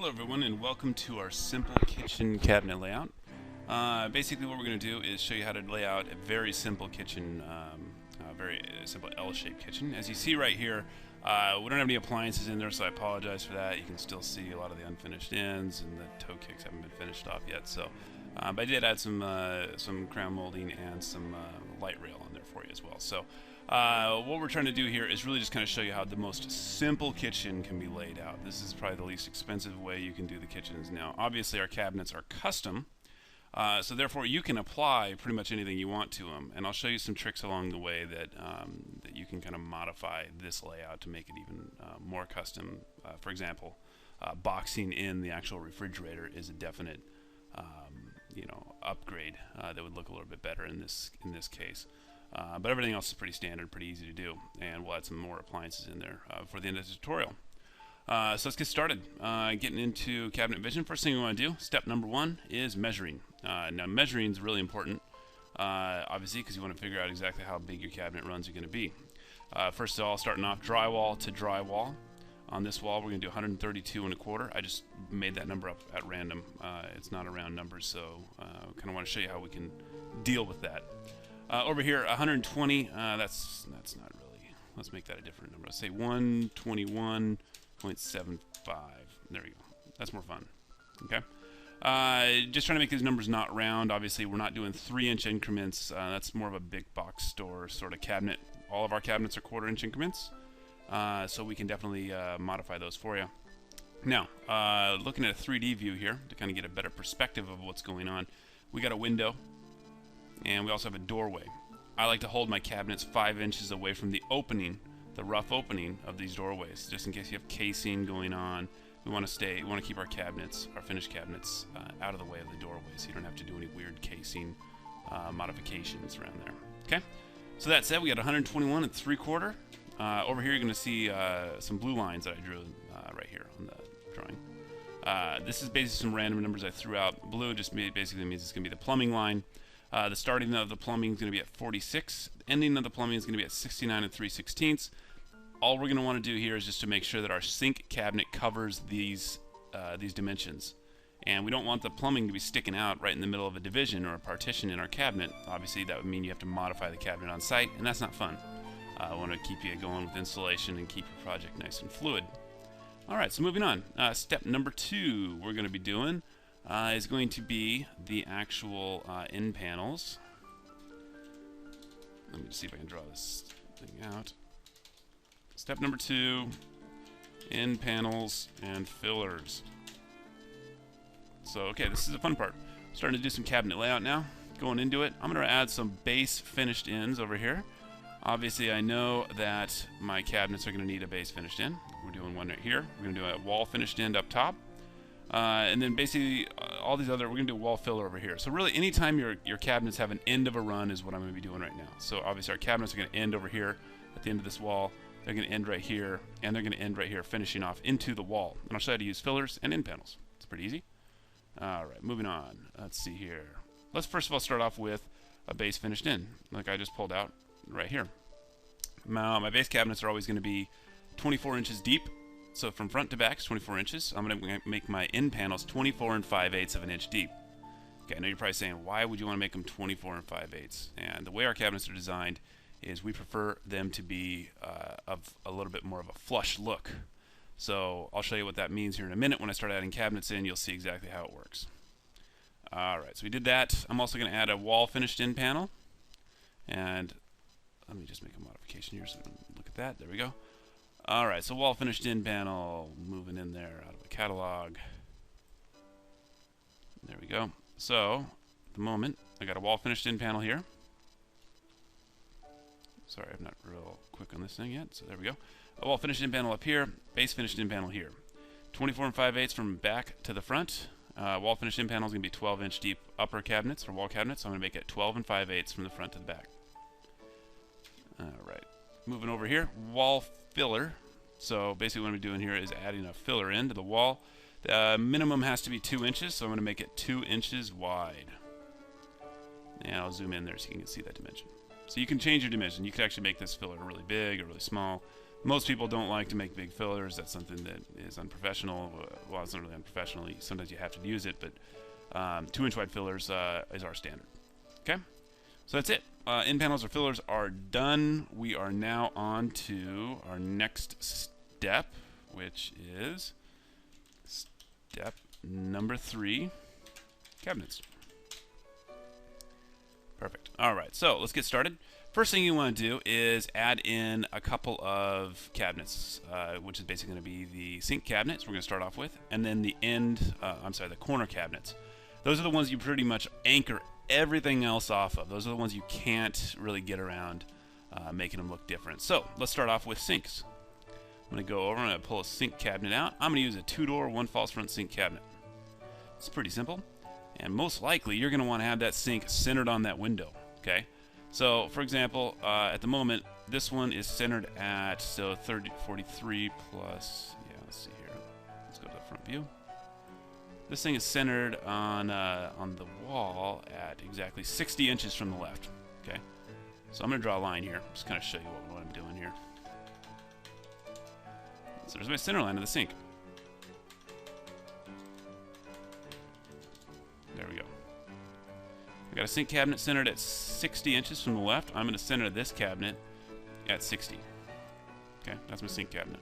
Hello everyone and welcome to our simple kitchen cabinet layout. Basically what we're going to do is show you how to lay out a very simple kitchen, very simple L-shaped kitchen. As you see right here, we don't have any appliances in there, so I apologize for that. You can still see a lot of the unfinished ends and the toe kicks haven't been finished off yet. So, but I did add some crown molding and some light rail on there for you as well. So what we're trying to do here is really just kind of show you how the most simple kitchen can be laid out. This is probably the least expensive way you can do the kitchens. Now, obviously our cabinets are custom, so therefore you can apply pretty much anything you want to them. And I'll show you some tricks along the way that, that you can kind of modify this layout to make it even more custom. For example, boxing in the actual refrigerator is a definite upgrade that would look a little bit better in this case. But everything else is pretty standard, pretty easy to do, and we'll add some more appliances in there for the end of the tutorial. So let's get started. Getting into cabinet vision, first thing we want to do, step number one, is measuring. Now measuring is really important, obviously, because you want to figure out exactly how big your cabinet runs are going to be. First of all, starting off drywall to drywall. On this wall, we're going to do 132 1/4. I just made that number up at random. It's not a round number, so kind of want to show you how we can deal with that. Over here, 120, that's not really, let's make that a different number. Let's say 121.75. There we go. That's more fun. Okay. Just trying to make these numbers not round. Obviously, we're not doing 3-inch increments. That's more of a big box store sort of cabinet. All of our cabinets are 1/4-inch increments. So we can definitely modify those for you. Now, looking at a 3D view here to kind of get a better perspective of what's going on, we got a window. And we also have a doorway. I like to hold my cabinets 5 inches away from the opening, the rough opening of these doorways, just in case you have casing going on. We want to keep our cabinets, our finished cabinets, out of the way of the doorway, so you don't have to do any weird casing modifications around there. Okay. So that said, we got 121 3/4. Over here, you're going to see some blue lines that I drew right here on the drawing. This is basically some random numbers I threw out. Blue just basically means it's going to be the plumbing line. The starting of the plumbing is going to be at 46. The ending of the plumbing is going to be at 69 3/16. All we're going to want to do here is just to make sure that our sink cabinet covers these dimensions. And we don't want the plumbing to be sticking out right in the middle of a division or a partition in our cabinet. Obviously, that would mean you have to modify the cabinet on site, and that's not fun. I want to keep you going with installation and keep your project nice and fluid. All right, so moving on. Step number 2 we're going to be doing is going to be the actual end panels. Let me just see if I can draw this thing out. Step number 2, end panels and fillers. So, okay, this is the fun part. Starting to do some cabinet layout now. Going into it, I'm going to add some base finished ends over here. Obviously, I know that my cabinets are going to need a base finished end. We're doing one right here. We're going to do a wall finished end up top. And then basically all these other, we're going to do a wall filler over here. So really anytime your cabinets have an end of a run is what I'm going to be doing right now. So obviously our cabinets are going to end over here at the end of this wall. They're going to end right here, and they're going to end right here, finishing off into the wall. And I'll show you how to use fillers and end panels. It's pretty easy. All right, moving on. Let's see here. Let's first of all start off with a base finished end, like I just pulled out right here. Now, my base cabinets are always going to be 24 inches deep. So from front to back is 24 inches. I'm going to make my end panels 24 5/8 of an inch deep. Okay, I know you're probably saying, why would you want to make them 24 5/8? And the way our cabinets are designed is we prefer them to be of a little bit more of a flush look. So I'll show you what that means here in a minute. When I start adding cabinets in, you'll see exactly how it works. All right, so we did that. I'm also going to add a wall finished end panel. And let me just make a modification here so we can look at that. There we go. Alright, so wall finished end panel, moving in there out of the catalog. There we go. So, at the moment, I got a wall finished end panel here. Sorry, I'm not real quick on this thing yet, so there we go. A wall finished end panel up here, base finished end panel here. 24 5/8 from back to the front. Wall finished end panel is going to be 12-inch deep upper cabinets, or wall cabinets, so I'm going to make it 12 5/8 from the front to the back. Alright, moving over here, wall filler. So basically what I'm doing here is adding a filler end to the wall. The minimum has to be 2 inches, so I'm going to make it 2 inches wide. And I'll zoom in there so you can see that dimension. So you can change your dimension. You could actually make this filler really big or really small. Most people don't like to make big fillers. That's something that is unprofessional. Well, it's not really unprofessional. Sometimes you have to use it, but 2-inch wide fillers is our standard. Okay, so that's it. In panels or fillers are done. We are now on to our next step, which is step number 3, cabinets. Perfect. All right, so let's get started. First thing you want to do is add in a couple of cabinets, which is basically going to be the sink cabinets we're going to start off with, and then the the corner cabinets. Those are the ones you pretty much anchor everything else off of. Those are the ones you can't really get around making them look different. So let's start off with sinks. I'm going to go over, I'm going to pull a sink cabinet out. I'm going to use a 2-door, 1 false front sink cabinet. It's pretty simple, and most likely you're going to want to have that sink centered on that window, okay? So, for example, at the moment, this one is centered at 43 plus, let's see here. Let's go to the front view. This thing is centered on the wall at exactly 60 inches from the left, okay? So I'm going to draw a line here, just kind of show you what I'm doing here. So there's my center line of the sink. There we go. I got a sink cabinet centered at 60 inches from the left. I'm going to center this cabinet at 60. Okay, that's my sink cabinet.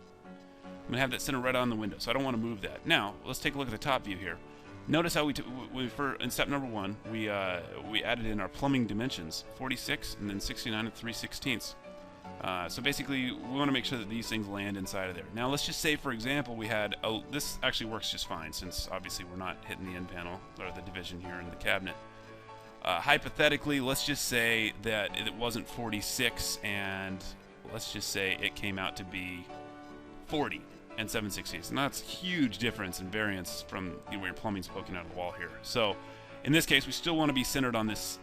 I'm going to have that centered right on the window, so I don't want to move that. Now, let's take a look at the top view here. Notice how in step number 1, we added in our plumbing dimensions, 46 and then 69 and 3/16. So basically, we want to make sure that these things land inside of there. Now, let's just say, for example, we had this actually works just fine, since obviously we're not hitting the end panel or the division here in the cabinet. Hypothetically, let's just say that it wasn't 46, and let's just say it came out to be 40 and 7/16. And that's a huge difference in variance from where your plumbing's poking out of the wall here. So, in this case, we still want to be centered on this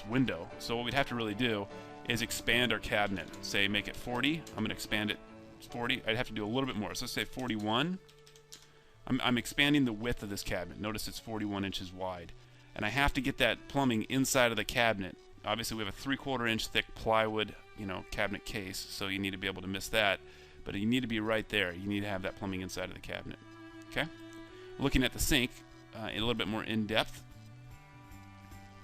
window. So what we'd have to really do is expand our cabinet. Say make it 40. I'm going to expand it 40. I'd have to do a little bit more. So let's say 41. I'm expanding the width of this cabinet. Notice it's 41 inches wide. And I have to get that plumbing inside of the cabinet. Obviously, we have a 3/4 inch thick plywood, cabinet case, so you need to be able to miss that. But you need to be right there. You need to have that plumbing inside of the cabinet. Okay? Looking at the sink a little bit more in depth.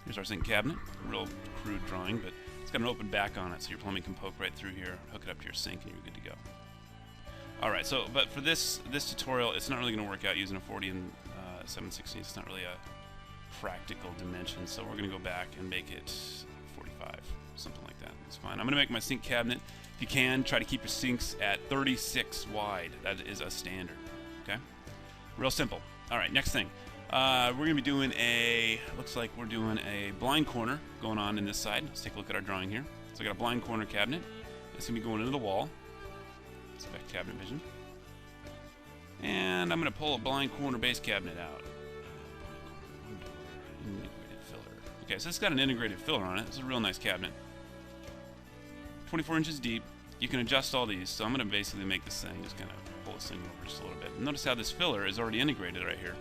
Here's our sink cabinet. Real crude drawing, but it's got an open back on it, so your plumbing can poke right through here, hook it up to your sink, and you're good to go. Alright, but for this tutorial, it's not really going to work out using a 40 and 7/16. It's not really a practical dimension, so we're going to go back and make it 45, something like that. It's fine. I'm going to make my sink cabinet. If you can, try to keep your sinks at 36 wide. That is a standard, okay? Real simple. Alright, next thing. We're going to be doing looks like we're doing a blind corner going on in this side. Let's take a look at our drawing here. So I got a blind corner cabinet. It's going to be going into the wall. Let's back to cabinet vision. And I'm going to pull a blind corner base cabinet out. Integrated filler. Okay, so it's got an integrated filler on it. It's a real nice cabinet. 24 inches deep. You can adjust all these. So I'm going to basically make this thing, just kind of pull this thing over just a little bit. Notice how this filler is already integrated right here.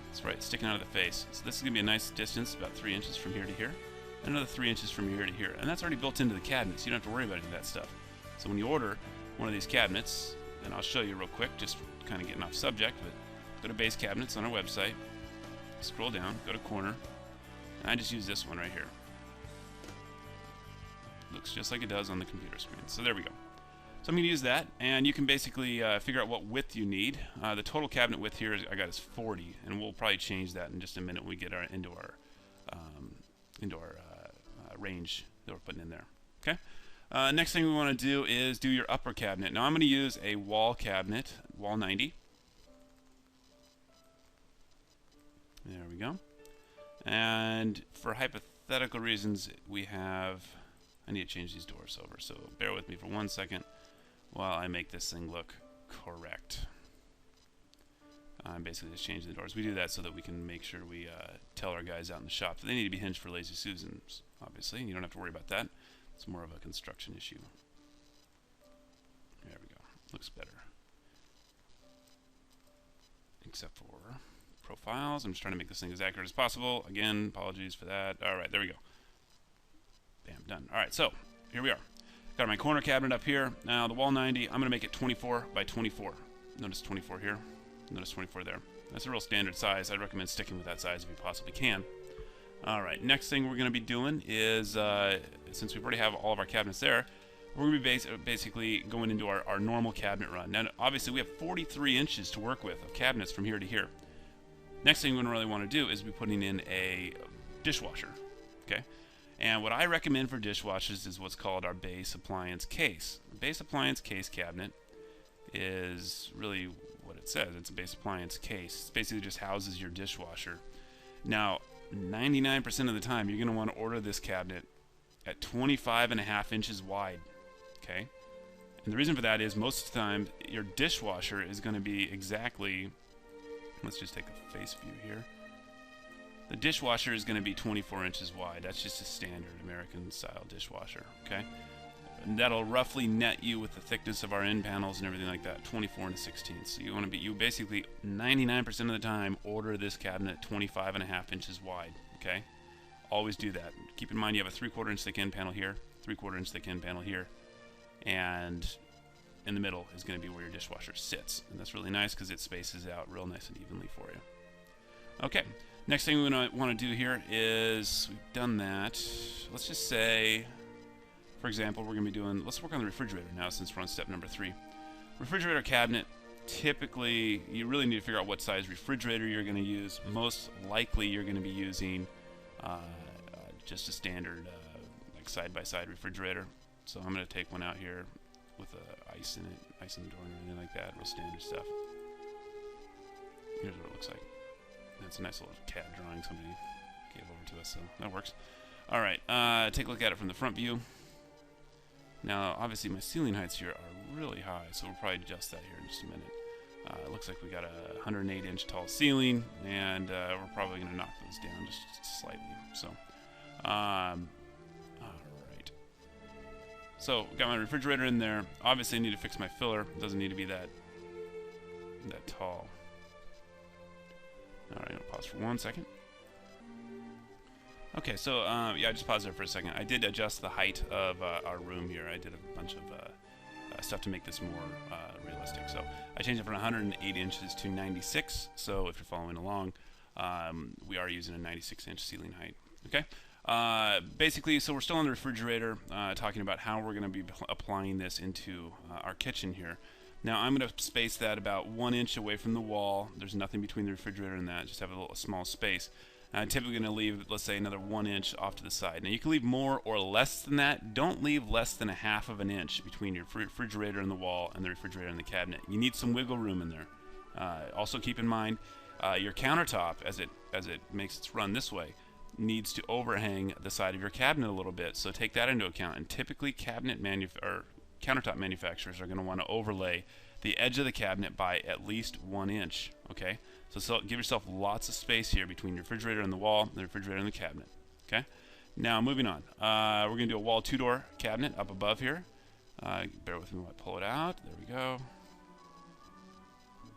That's right, sticking out of the face. So this is going to be a nice distance, about 3 inches from here to here. And another 3 inches from here to here. And that's already built into the cabinet, so you don't have to worry about any of that stuff. So when you order one of these cabinets, and I'll show you real quick, just kind of getting off subject, but go to base cabinets on our website, scroll down, go to corner, and I just use this one right here. Looks just like it does on the computer screen. So there we go. So I'm going to use that, and you can basically figure out what width you need. The total cabinet width here I got is 40, and we'll probably change that in just a minute when we get into our range that we're putting in there. Okay. Next thing we want to do is do your upper cabinet. Now I'm going to use a wall cabinet, wall 90. There we go. And for hypothetical reasons, I need to change these doors over, so bear with me for 1 second while I make this thing look correct. I'm basically just changing the doors. We do that so that we can make sure we tell our guys out in the shop that they need to be hinged for Lazy Susans, obviously. You don't have to worry about that. It's more of a construction issue. There we go. Looks better. Except for profiles. I'm just trying to make this thing as accurate as possible. Again, apologies for that. Alright, there we go. Bam, done. Alright, so here we are. Got my corner cabinet up here. Now the wall 90, I'm going to make it 24 by 24. Notice 24 here. Notice 24 there. That's a real standard size. I'd recommend sticking with that size if you possibly can. Alright, next thing we're going to be doing is, since we already have all of our cabinets there, we're going to be basically going into our normal cabinet run. Now, obviously, we have 43 inches to work with of cabinets from here to here. Next thing we're going to really want to do is be putting in a dishwasher. Okay? And what I recommend for dishwashers is what's called our base appliance case. The base appliance case cabinet is really what it says. It's a base appliance case. It basically just houses your dishwasher. Now, 99% of the time, you're going to want to order this cabinet at 25.5 inches wide. Okay? And the reason for that is most of the time, your dishwasher is going to be exactly, let's just take a face view here. The dishwasher is going to be 24 inches wide. That's just a standard American style dishwasher. Okay? And that'll roughly net you with the thickness of our end panels and everything like that, 24 1/16. So you want to be, you basically 99% of the time order this cabinet 25.5 inches wide. Okay, always do that. Keep in mind you have a 3/4 inch thick end panel here, 3/4 inch thick end panel here, and in the middle is going to be where your dishwasher sits, and that's really nice because it spaces out real nice and evenly for you. Okay, next thing we're going to want to do here is we've done that. Let's just say, for example, we're going to be doing, let's work on the refrigerator now since we're on step number 3. Refrigerator cabinet, typically, you really need to figure out what size refrigerator you're going to use. Most likely, you're going to be using just a standard, like side-by-side refrigerator. So I'm going to take one out here with ice in it, ice in the door and everything like that, real standard stuff. Here's what it looks like. That's a nice little CAD drawing somebody gave over to us, so that works. All right, take a look at it from the front view. Now, obviously, my ceiling heights here are really high, so we'll probably adjust that here in just a minute. It looks like we got a 108-inch tall ceiling, and we're probably going to knock those down just slightly. So, all right. So, got my refrigerator in there. Obviously, I need to fix my filler. It doesn't need to be that tall. All right, I'm going to pause for 1 second. Okay, so yeah, I just paused there for a second. I did adjust the height of our room here. I did a bunch of stuff to make this more realistic. So I changed it from 108 inches to 96. So if you're following along, we are using a 96-inch ceiling height. Okay. Basically, so we're still on the refrigerator, talking about how we're going to be applying this into our kitchen here. Now I'm going to space that about 1 inch away from the wall. There's nothing between the refrigerator and that. Just have a small space. I'm typically going to leave, let's say, another 1 inch off to the side. Now you can leave more or less than that. Don't leave less than 1/2 of an inch between your refrigerator and the wall and the refrigerator and the cabinet. You need some wiggle room in there. Also keep in mind your countertop, as it makes its run this way, needs to overhang the side of your cabinet a little bit. So take that into account. And typically countertop manufacturers are going to want to overlay the edge of the cabinet by at least 1 inch. Okay, so give yourself lots of space here between your refrigerator and the wall, the refrigerator and the cabinet. Okay, now moving on. We're going to do a wall 2-door cabinet up above here. Bear with me while I pull it out. There we go.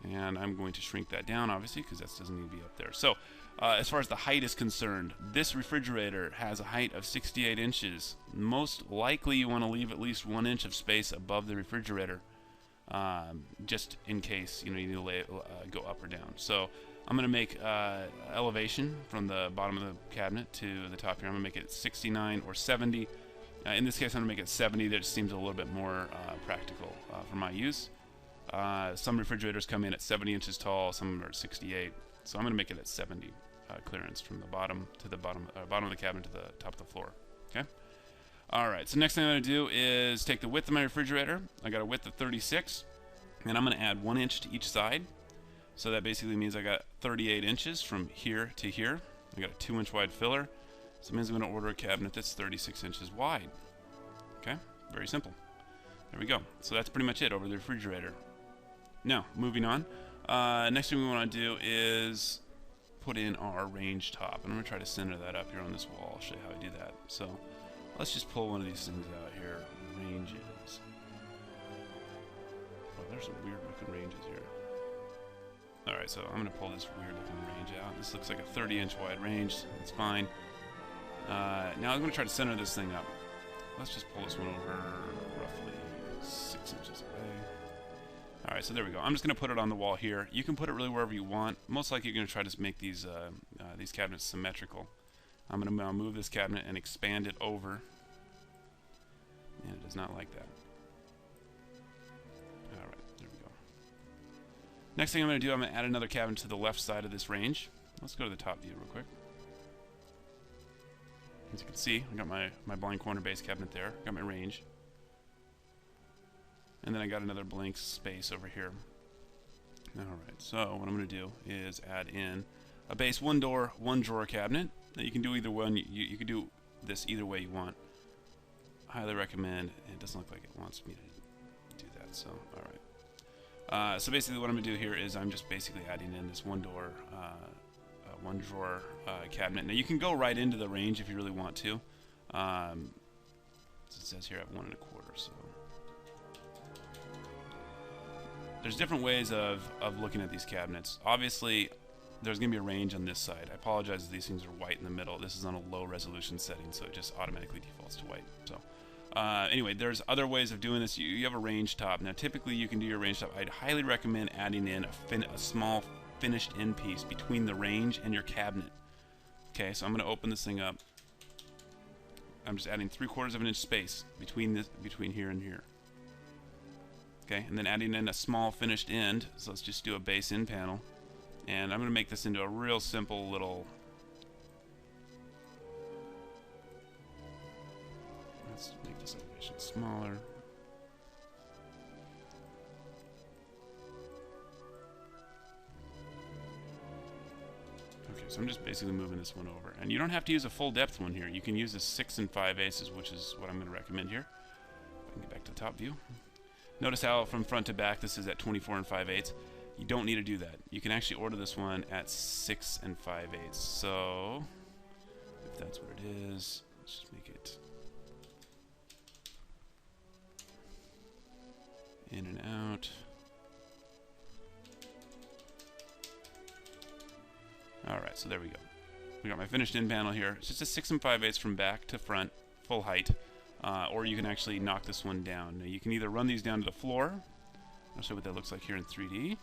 And I'm going to shrink that down, obviously, because that doesn't need to be up there. So as far as the height is concerned, this refrigerator has a height of 68 inches. Most likely you want to leave at least 1 inch of space above the refrigerator, just in case you need to go up or down. So I'm going to make elevation from the bottom of the cabinet to the top here. I'm going to make it 69 or 70. In this case, I'm going to make it 70. That just seems a little bit more practical for my use. Some refrigerators come in at 70 inches tall, some are 68. So I'm going to make it at 70 clearance from the bottom to the bottom of the cabinet to the top of the floor. Okay. All right. So next thing I'm going to do is take the width of my refrigerator. I got a width of 36, and I'm going to add 1 inch to each side. So that basically means I got 38 inches from here to here. I got a 2-inch wide filler. So it means I'm going to order a cabinet that's 36 inches wide. Okay. Very simple. There we go. So that's pretty much it over the refrigerator. Now, moving on. Next thing we want to do is put in our range top. And I'm going to try to center that up here on this wall. I'll show you how I do that. So let's just pull one of these things out here. Ranges. Oh, there's some weird looking ranges here. Alright, so I'm going to pull this weird looking range out. This looks like a 30-inch wide range. That's fine. Now I'm going to try to center this thing up. Let's just pull this one over Alright, so there we go. I'm just going to put it on the wall here. You can put it really wherever you want. Most likely you're going to try to make these cabinets symmetrical. I'm going to now move this cabinet and expand it over. And it does not like that. Alright, there we go. Next thing I'm going to do, I'm going to add another cabinet to the left side of this range. Let's go to the top view real quick. As you can see, I got my blind corner base cabinet there. Got my range. And then I got another blank space over here. Alright, so what I'm going to do is add in a base one door, one drawer cabinet. Now you can do either one. You can do this either way you want. Highly recommend. It doesn't look like it wants me to do that, so alright. So basically what I'm going to do here is I'm just basically adding in this one door, one drawer cabinet. Now you can go right into the range if you really want to. As it says here, I have 1 1/4, so... There's different ways of looking at these cabinets. Obviously, there's going to be a range on this side. I apologize if these things are white in the middle. This is on a low resolution setting, so it just automatically defaults to white. So, anyway, there's other ways of doing this. You have a range top. Now, typically, you can do your range top. I'd highly recommend adding in a small finished end piece between the range and your cabinet. Okay, so I'm going to open this thing up. I'm just adding 3/4 of an inch space between here and here. Okay, and then adding in a small finished end. So let's just do a base end panel. And I'm going to make this into a real simple little... Let's make this elevation smaller. Okay, so I'm just basically moving this one over. And you don't have to use a full depth one here. You can use a 6 5/8, which is what I'm going to recommend here. If I can get back to the top view. Notice how from front to back this is at 24 5/8. You don't need to do that. You can actually order this one at 6 5/8. So, if that's what it is, let's just make it in and out. Alright, so there we go. We got my finished end panel here. It's just a 6 5/8 from back to front, full height. Or you can actually knock this one down. Now you can either run these down to the floor. I'll show you what that looks like here in 3D.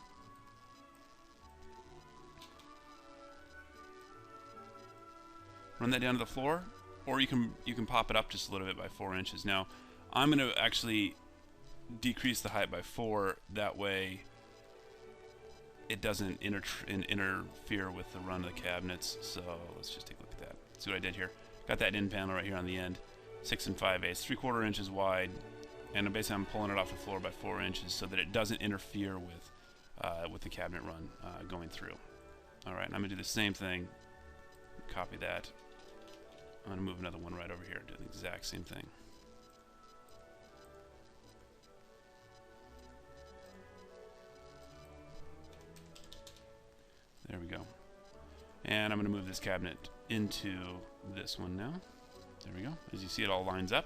Run that down to the floor, or you can pop it up just a little bit by 4 inches. Now, I'm going to actually decrease the height by 4. That way, it doesn't interfere with the run of the cabinets. So let's just take a look at that. See what I did here? Got that end panel right here on the end. 6 5/8, 3/4 inches wide, and basically I'm pulling it off the floor by 4 inches so that it doesn't interfere with the cabinet run going through. All right, and I'm gonna do the same thing. Copy that. I'm gonna move another one right over here. Do the exact same thing. There we go. And I'm gonna move this cabinet into this one now. There we go. As you see, it all lines up,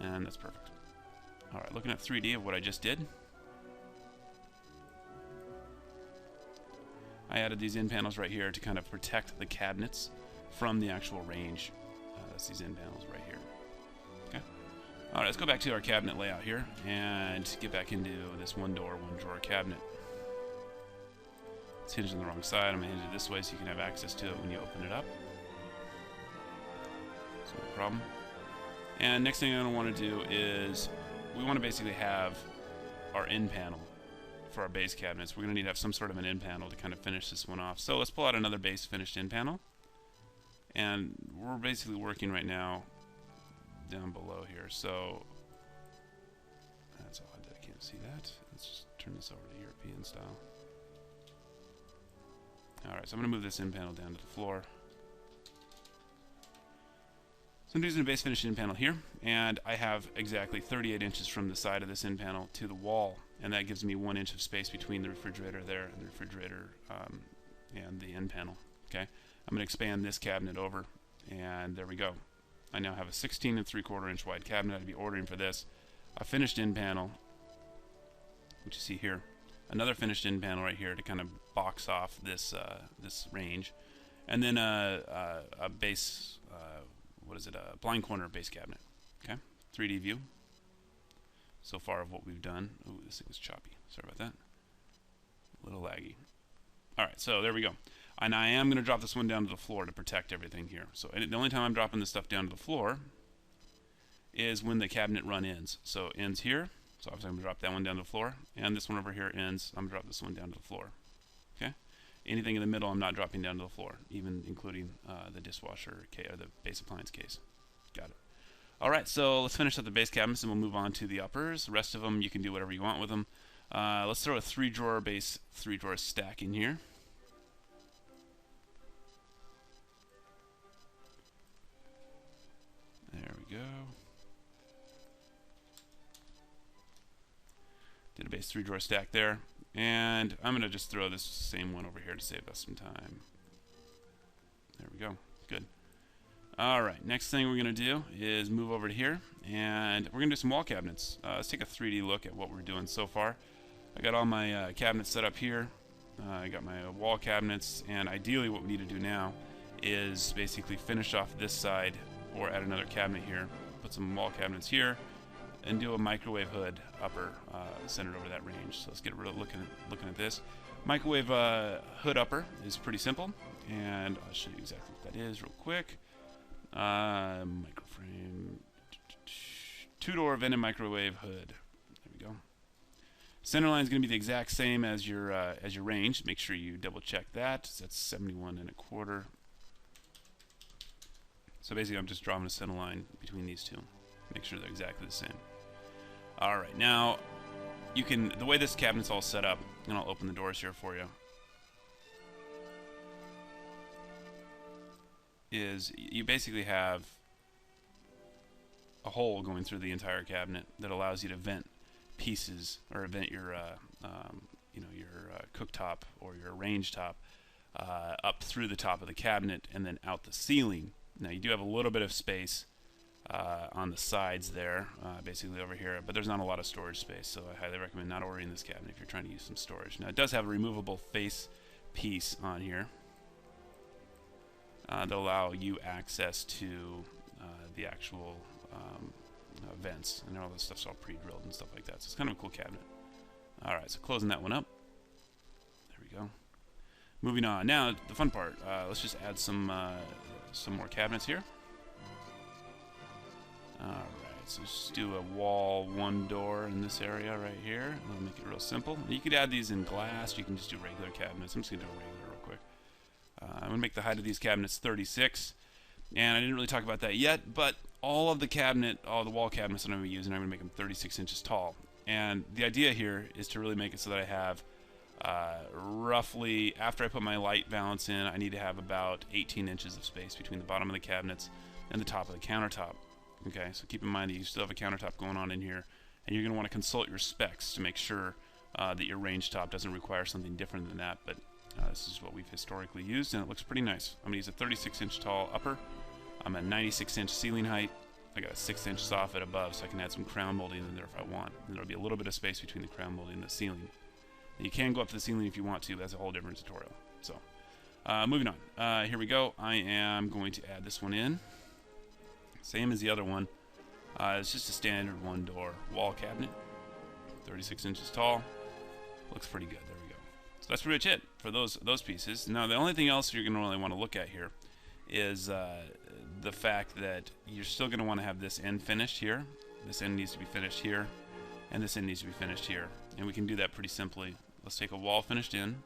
and that's perfect. All right, looking at 3D of what I just did. I added these end panels right here to kind of protect the cabinets from the actual range. That's these end panels right here. Okay. All right, let's go back to our cabinet layout here and get back into this one door, one drawer cabinet. It's hinged on the wrong side. I'm going to hinge it this way so you can have access to it when you open it up. So no problem. And next thing I want to do is we want to basically have our end panel for our base cabinets. We're going to need to have some sort of an end panel to kind of finish this one off. So let's pull out another base finished end panel. And we're basically working right now down below here. So that's odd that I can't see that. Let's just turn this over to European style. Alright, so I'm going to move this end panel down to the floor. So I'm using a base finished end panel here, and I have exactly 38 inches from the side of this end panel to the wall, and that gives me 1 inch of space between the refrigerator there and the refrigerator and the end panel. Okay, I'm going to expand this cabinet over, and there we go. I now have a 16 3/4 inch wide cabinet. I'd be ordering for this. A finished end panel, which you see here. Another finished end panel right here to kind of box off this this range, and then a base. What is it? A blind corner base cabinet. Okay, 3D view. so far of what we've done. Ooh, this thing is choppy. Sorry about that. A little laggy. All right, so there we go. And I am going to drop this one down to the floor to protect everything here. So the only time I'm dropping this stuff down to the floor is when the cabinet run ends. So it ends here. So obviously I'm going to drop that one down to the floor. And this one over here ends. I'm going to drop this one down to the floor. Okay? Anything in the middle I'm not dropping down to the floor, even including the dishwasher or the base appliance case. Got it. All right, so let's finish up the base cabinets and we'll move on to the uppers. The rest of them, you can do whatever you want with them. Let's throw a 3-drawer base 3-drawer stack in here. There we go. Did a base 3-drawer stack there. And I'm going to just throw this same one over here to save us some time. There we go. Good. Alright, next thing we're going to do is move over to here. And we're going to do some wall cabinets. Let's take a 3D look at what we're doing so far. I got all my cabinets set up here. I got my wall cabinets. And ideally what we need to do now is basically finish off this side or add another cabinet here. Put some wall cabinets here. And do a microwave hood upper centered over that range. So let's get rid of looking at this. Microwave hood upper is pretty simple, and I'll show you exactly what that is real quick. Microframe, 2-door vented microwave hood. There we go. Center line is going to be the exact same as your range. Make sure you double check that. So that's 71 1/4. So basically, I'm just drawing a center line between these two. Make sure they're exactly the same. Alright, now the way this cabinet's all set up, and I'll open the doors here for you, is you basically have a hole going through the entire cabinet that allows you to vent pieces, or vent your cooktop or your range top up through the top of the cabinet and then out the ceiling. Now you do have a little bit of space on the sides there, basically over here, but there's not a lot of storage space, so I highly recommend not ordering this cabinet if you're trying to use some storage. Now it does have a removable face piece on here that allow you access to the actual vents, and all this stuff's all pre-drilled and stuff like that, so it's kind of a cool cabinet. Alright, so closing that one up. There we go. Moving on. Now the fun part, let's just add some more cabinets here. Alright, so just do a wall 1 door in this area right here. I'll make it real simple. You could add these in glass, you can just do regular cabinets. I'm just going to do a regular real quick. I'm going to make the height of these cabinets 36. And I didn't really talk about that yet, but all the wall cabinets that I'm going to be using, I'm going to make them 36 inches tall. And the idea here is to really make it so that I have roughly, after I put my light valance in, I need to have about 18 inches of space between the bottom of the cabinets and the top of the countertop. Okay, so keep in mind that you still have a countertop going on in here, and you're going to want to consult your specs to make sure that your range top doesn't require something different than that, but this is what we've historically used, and it looks pretty nice. I'm going to use a 36-inch tall upper. I'm at 96-inch ceiling height. I got a 6-inch soffit above, so I can add some crown molding in there if I want. And there'll be a little bit of space between the crown molding and the ceiling. And you can go up to the ceiling if you want to. That's a whole different tutorial. So, moving on. Here we go. I am going to add this one in. Same as the other one. It's just a standard 1-door wall cabinet. 36 inches tall. Looks pretty good. There we go. So that's pretty much it for those pieces. Now the only thing else you're going to really want to look at here is the fact that you're still going to want to have this end finished here. This end needs to be finished here. And this end needs to be finished here. And we can do that pretty simply. Let's take a wall finished in.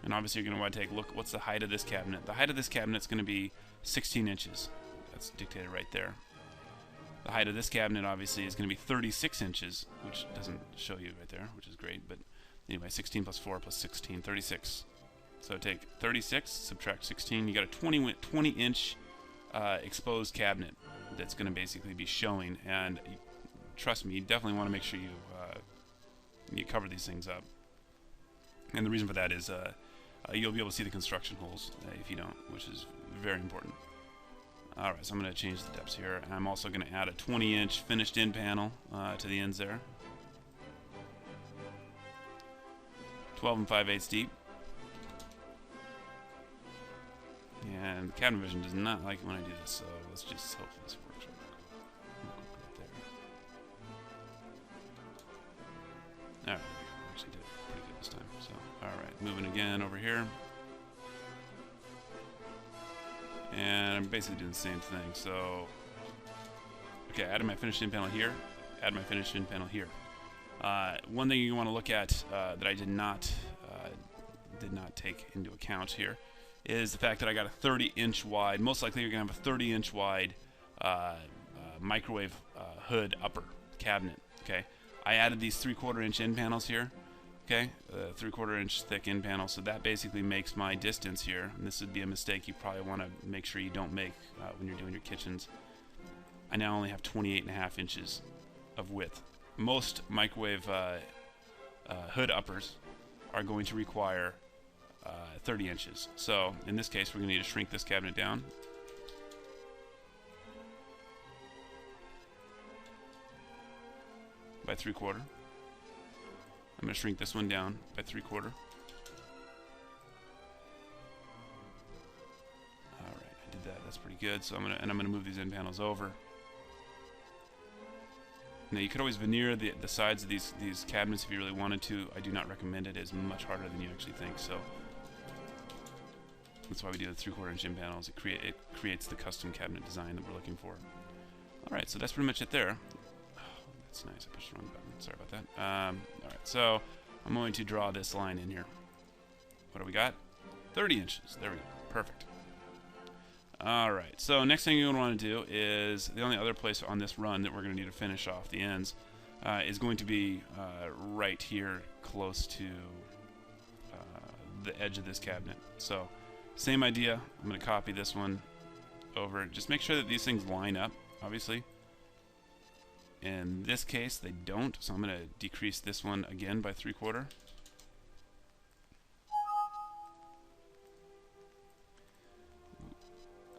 And obviously you're going to want to take a look, what's the height of this cabinet? The height of this cabinet is going to be 16 inches. That's dictated right there. The height of this cabinet obviously is going to be 36 inches, which doesn't show you right there, which is great. But anyway, 16 plus 4 plus 16, 36. So take 36, subtract 16. You got a 20-inch exposed cabinet that's going to basically be showing. And trust me, you definitely want to make sure you cover these things up. And the reason for that is you'll be able to see the construction holes if you don't, which is very important. Alright, so I'm going to change the depths here. I'm also going to add a 20-inch finished in panel to the ends there. 12 5/8 deep. And the cabinet vision does not like it when I do this, so let's just hope this works right there. Alright, moving again over here. And I'm basically doing the same thing. So, okay, added my finished in panel here, add my finished in panel here. One thing you want to look at that I did not take into account here is the fact that I got a 30-inch wide. Most likely you're going to have a 30-inch wide microwave hood upper cabinet. Okay, I added these 3/4 inch end panels here. Okay, 3/4 inch thick end panel. So that basically makes my distance here. And this would be a mistake you probably want to make sure you don't make when you're doing your kitchens. I now only have 28.5 inches of width. Most microwave hood uppers are going to require 30 inches. So in this case, we're going to need to shrink this cabinet down. By 3/4. I'm going to shrink this one down by 3/4. Alright, I did that. That's pretty good. So I'm going to move these end panels over. Now you could always veneer the sides of these cabinets if you really wanted to. I do not recommend it. It's much harder than you actually think. So that's why we do the 3/4 inch end panels. It creates the custom cabinet design that we're looking for. All right, so that's pretty much it there. Oh, that's nice. I pushed the wrong button. Sorry about that. All right, so I'm going to draw this line in here. What do we got? 30 inches. There we go. Perfect. All right, so next thing you're going to want to do is, the only other place on this run that we're going to need to finish off the ends is going to be right here close to the edge of this cabinet. So same idea. I'm going to copy this one over. Just make sure that these things line up, obviously. In this case, they don't, so I'm going to decrease this one again by 3/4.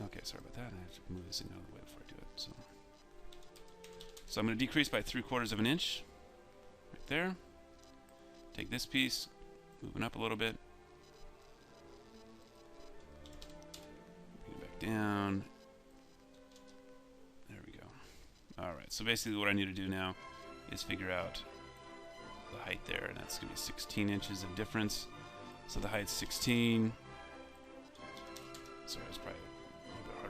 Okay, sorry about that. I have to move this thing out of the way before I do it. So I'm going to decrease by 3/4 of an inch. Right there. Take this piece, moving up a little bit. Bring it back down. There we go. Alright, so basically what I need to do now is figure out the height there, and that's going to be 16 inches of difference. So the height's 16. Sorry, it's probably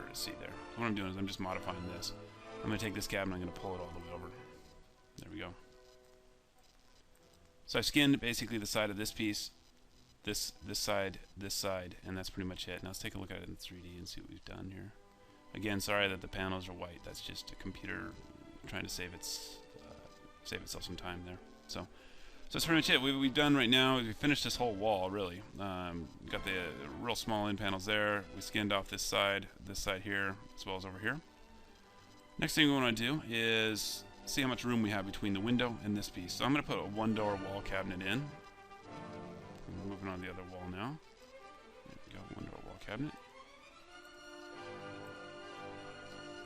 to see there. So what I'm doing is I'm just modifying this. I'm going to take this cabinet and I'm going to pull it all the way over. There we go. So I've skinned basically the side of this piece, this side, and that's pretty much it. Now let's take a look at it in 3D and see what we've done here. Again, sorry that the panels are white. That's just a computer trying to save itself some time there. So that's pretty much it. What we've done right now is we finished this whole wall, really. We've got the real small end panels there. We skinned off this side here, as well as over here. Next thing we want to do is see how much room we have between the window and this piece. So I'm going to put a 1-door wall cabinet in. I'm moving on to the other wall now. There we go, 1-door wall cabinet.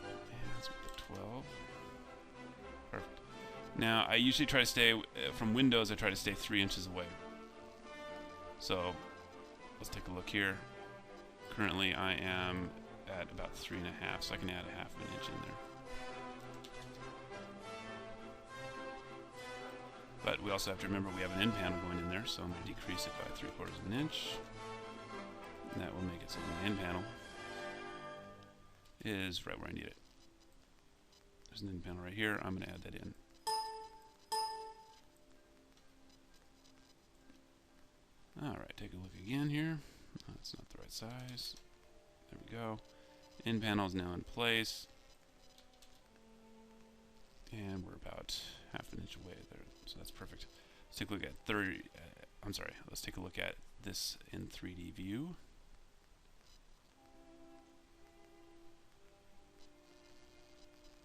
And let's make it 12. Perfect. Now, I usually try to stay, from windows, I try to stay 3 inches away. So, let's take a look here. Currently, I am at about 3.5, so I can add a 1/2 inch in there. But we also have to remember we have an end panel going in there, so I'm going to decrease it by 3/4 of an inch. And that will make it so my end panel is right where I need it. There's an end panel right here. I'm going to add that in. Alright, take a look again here. Oh, that's not the right size. There we go. End panel is now in place. And we're about 1/2 inch away there. So that's perfect. Let's take a look at let's take a look at this in 3D view.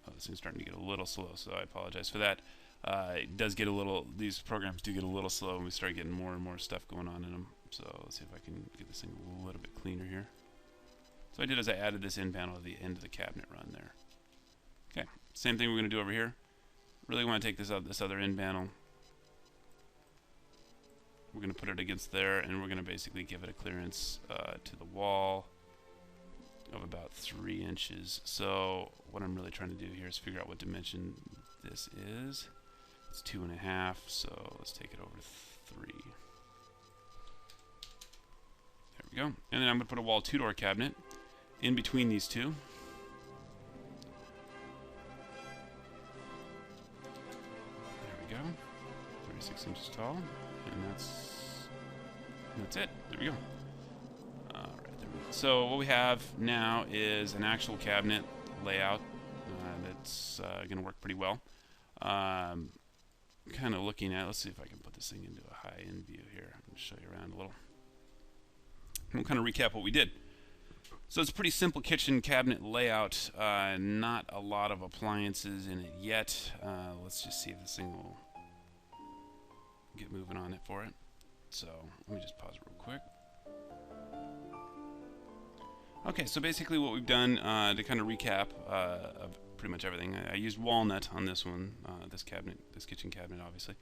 Oh, this thing's starting to get a little slow, so I apologize for that. It does get a little, these programs do get a little slow when we start getting more and more stuff going on in them. So let's see if I can get this thing a little bit cleaner here. So what I did is I added this end panel at the end of the cabinet run there. Okay, same thing we're going to do over here. Really want to take this other end panel. We're going to put it against there, and we're going to basically give it a clearance to the wall of about 3 inches. So what I'm really trying to do here is figure out what dimension this is. It's 2.5, so let's take it over to 3. we go. And then I'm going to put a wall two-door cabinet in between these two. There we go. 36 inches tall. And that's it. There we go. Alright, there we go. So what we have now is an actual cabinet layout that's going to work pretty well. Kind of looking at, let's see if I can put this thing into a high-end view here. I'm going to show you around a little. We'll kind of recap what we did. So it's a pretty simple kitchen cabinet layout. Not a lot of appliances in it yet. Let's just see if this thing will get moving on it for it. So let me just pause it real quick. Okay, so basically what we've done to kind of recap of pretty much everything. I used walnut on this one, this kitchen cabinet, obviously.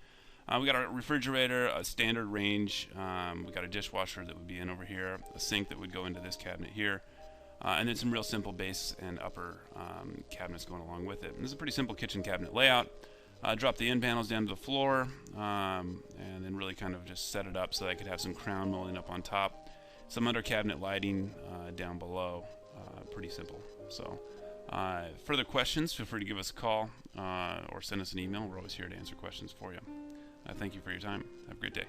We got our refrigerator, a standard range. We got a dishwasher that would be in over here, a sink that would go into this cabinet here, and then some real simple base and upper cabinets going along with it. And this is a pretty simple kitchen cabinet layout. Drop the end panels down to the floor, and then really kind of just set it up so that I could have some crown molding up on top, some under cabinet lighting down below. Pretty simple. So. Further questions, feel free to give us a call or send us an email. We're always here to answer questions for you. Thank you for your time. Have a great day.